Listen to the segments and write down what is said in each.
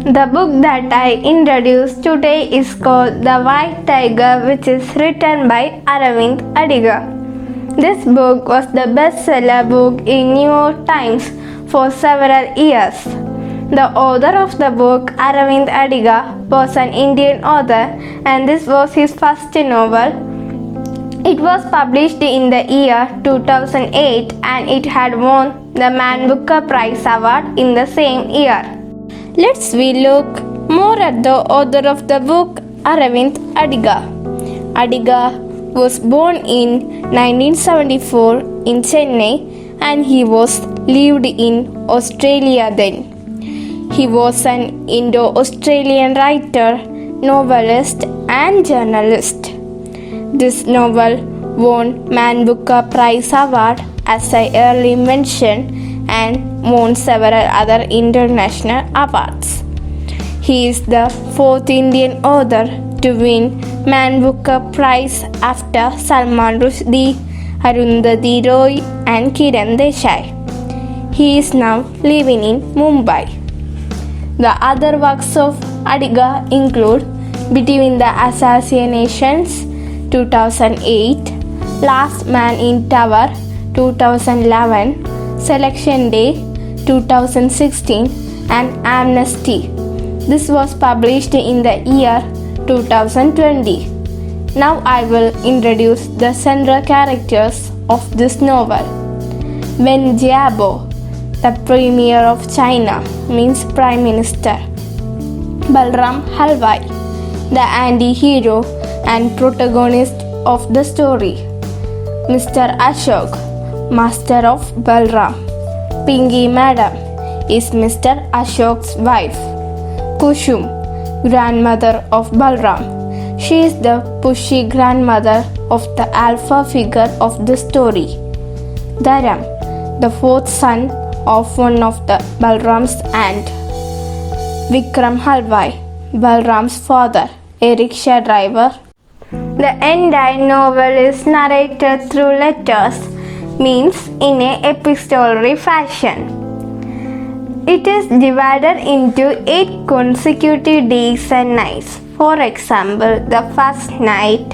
The book that I introduced today is called The White Tiger, which is written by Aravind Adiga. This book was the bestseller book in New York Times for several years. The author of the book, Aravind Adiga, was an Indian author, and this was his first novel. It was published in the year 2008 and it had won the Man Booker Prize Award in the same year. Let's look more at the author of the book, Aravind Adiga. Adiga was born in 1974 in Chennai and he lived in Australia then. He was an Indo-Australian writer, novelist and journalist. This novel won Man Booker Prize Award, as I earlier mentioned, and won several other international awards. He is the fourth Indian author to win Man Booker Prize after Salman Rushdie, Arundhati Roy and Kiran Desai. He is now living in Mumbai. The other works of Adiga include Between the Assassinations 2008, Last Man in Tower 2011, Selection Day 2016 and Amnesty. This was published in the year 2020. Now I will introduce the central characters of this novel. Wen Jiabo, the Premier of China, means Prime Minister. Balram Halwai, the anti-hero and protagonist of the story. Mr. Ashok, Master of Balram. Pinky Madam is Mr. Ashok's wife. Kushum, grandmother of Balram. She is the pushy grandmother of the alpha figure of the story. Dharam, the fourth son of one of the Balram's aunt. Vikram Halwai, Balram's father, a rickshaw driver. The entire novel is narrated through letters, means in an epistolary fashion. It is divided into 8 consecutive days and nights. For example, the first night,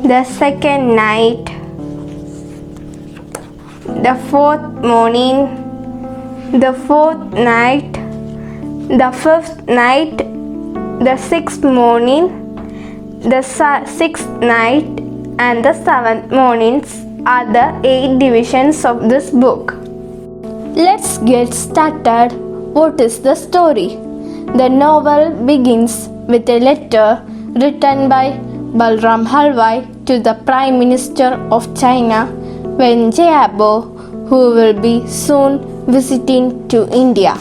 the second night, the fourth morning, the fourth night, the fifth night, the sixth morning, the sixth night and the seventh mornings are the 8 divisions of this book. Let's get started. What is the story? The novel begins with a letter written by Balram Halwai to the Prime Minister of China, Wen Jiabo, who will be soon visiting to India.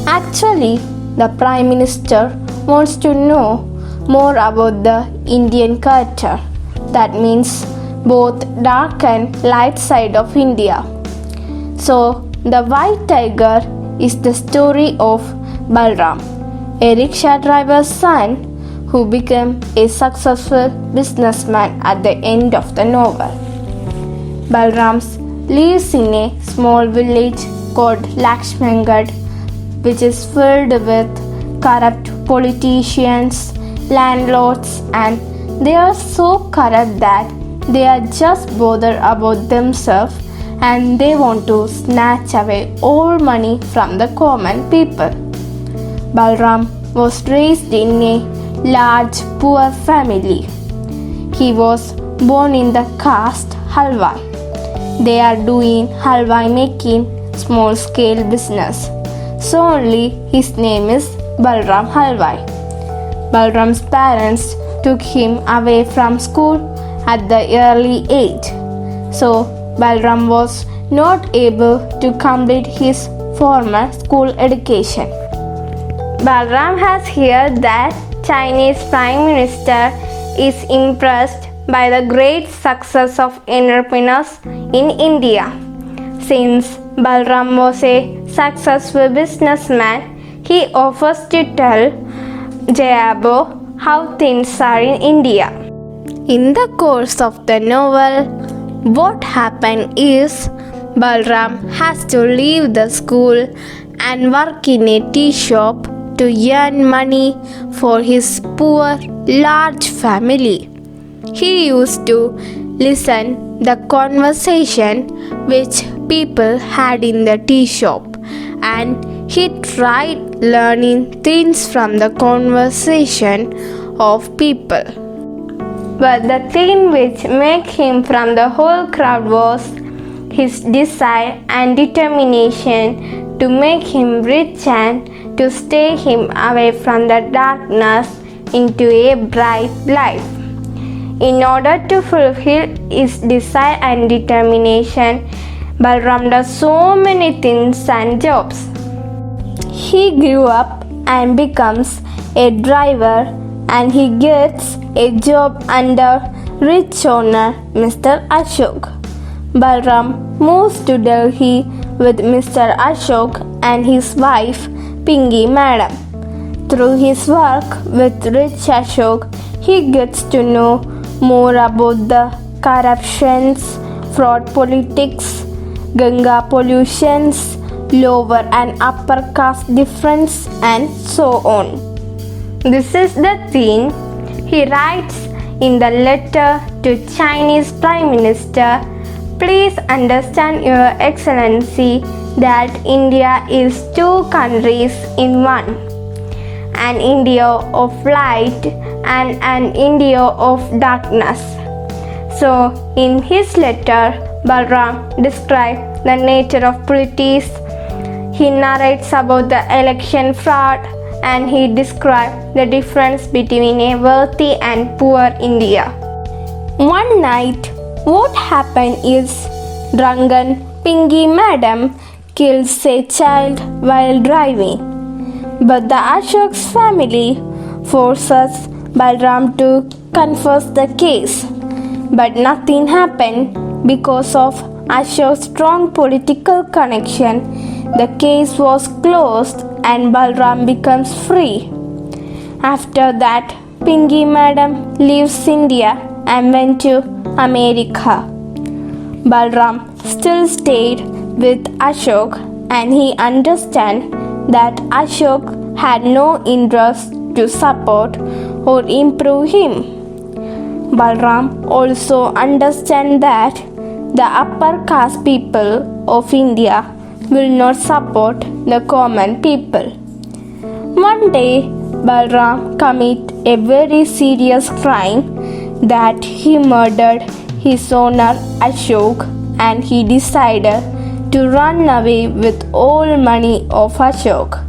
Actually, the Prime Minister wants to know more about the Indian culture. That means both dark and light side of India. So, The White Tiger is the story of Balram, a rickshaw driver's son who became a successful businessman at the end of the novel. Balram lives in a small village called Lakshmangad, which is filled with corrupt politicians, landlords, and they are so corrupt that they are just bothered about themselves and they want to snatch away all money from the common people. Balram was raised in a large poor family. He was born in the caste Halwai. They are doing halwai making small scale business. So only his name is Balram Halwai. Balram's parents took him away from school at the early age. So Balram was not able to complete his formal school education. Balram has heard that Chinese Prime Minister is impressed by the great success of entrepreneurs in India. Since Balram was a successful businessman, he offers to tell Jiabo how things are in India. In the course of the novel, what happened is Balram has to leave the school and work in a tea shop to earn money for his poor, large family. He used to listen the conversation which people had in the tea shop, and he tried learning things from the conversation of people. But the thing which made him from the whole crowd was his desire and determination to make him rich and to stay him away from the darkness into a bright life. In order to fulfill his desire and determination, Balram does so many things and jobs. He grew up and becomes a driver, and he gets a job under rich owner Mr. Ashok. Balram moves to Delhi with Mr. Ashok and his wife Pingy Madam. Through his work with rich Ashok, he gets to know more about the corruptions, fraud politics, Ganga pollutions, lower and upper caste difference, and so on. This is the theme he writes in the letter to Chinese Prime Minister. Please understand, Your Excellency, that India is two countries in one, an India of light and an India of darkness. So, in his letter, Balram describes the nature of politics. He narrates about the election fraud, and he describes the difference between a wealthy and poor India. One night, what happened is drunken Pingy Madam kills a child while driving. But the Ashok's family forces Balram to confess the case. But nothing happened because of Ashok's strong political connection. The case was closed and Balram becomes free. After that, Pingy Madam leaves India and went to America. Balram still stayed with Ashok, and he understands that Ashok had no interest to support or improve him. Balram also understands that the upper caste people of India will not support the common people. One day, Balram commits a very serious crime, that he murdered his owner Ashok, and he decided to run away with all money of Ashok.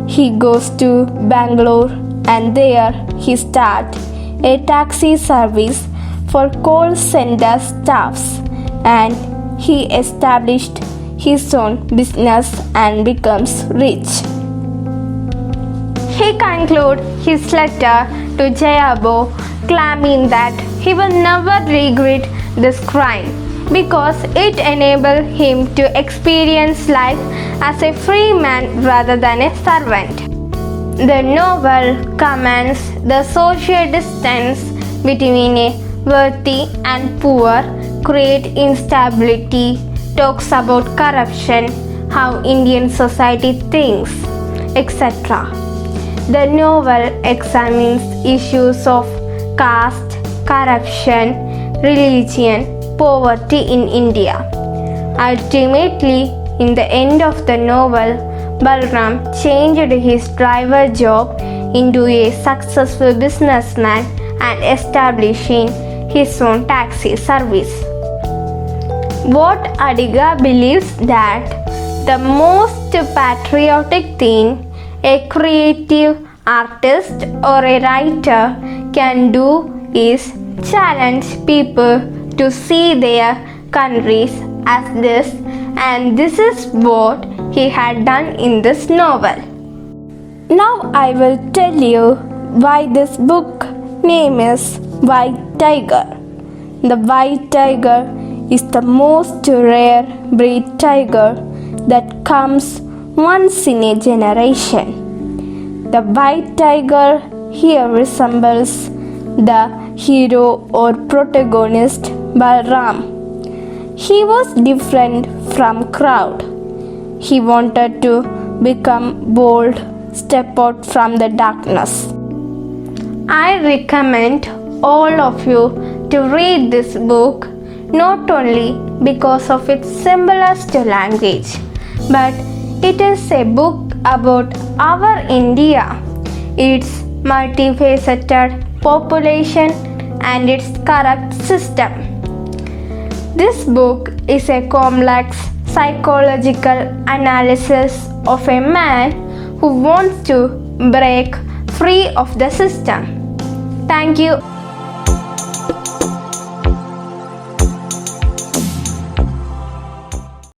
He goes to Bangalore, and there he starts a taxi service for call center staffs, and he established his own business and becomes rich. He concludes his letter to Jayabo, claiming that he will never regret this crime because it enabled him to experience life as a free man rather than a servant. The novel comments the social distance between a wealthy and poor, create instability, talks about corruption, how Indian society thinks, etc. The novel examines issues of caste, corruption, religion, poverty in India. Ultimately, in the end of the novel, Balram changed his driver job into a successful businessman and establishing his own taxi service. What Adiga believes that the most patriotic thing a creative artist or a writer can do is challenge people to see their countries as this, and this is what he had done in this novel. Now I will tell you why this book name is White Tiger. The white tiger is the most rare breed tiger that comes once in a generation. The white tiger here resembles the hero or protagonist Balram. He was different from crowd. He wanted to become bold, step out from the darkness. I recommend all of you to read this book not only because of its symbolized language, but it is a book about our India, its multifaceted population and its corrupt system. This book is a complex psychological analysis of a man who wants to break free of the system. Thank you.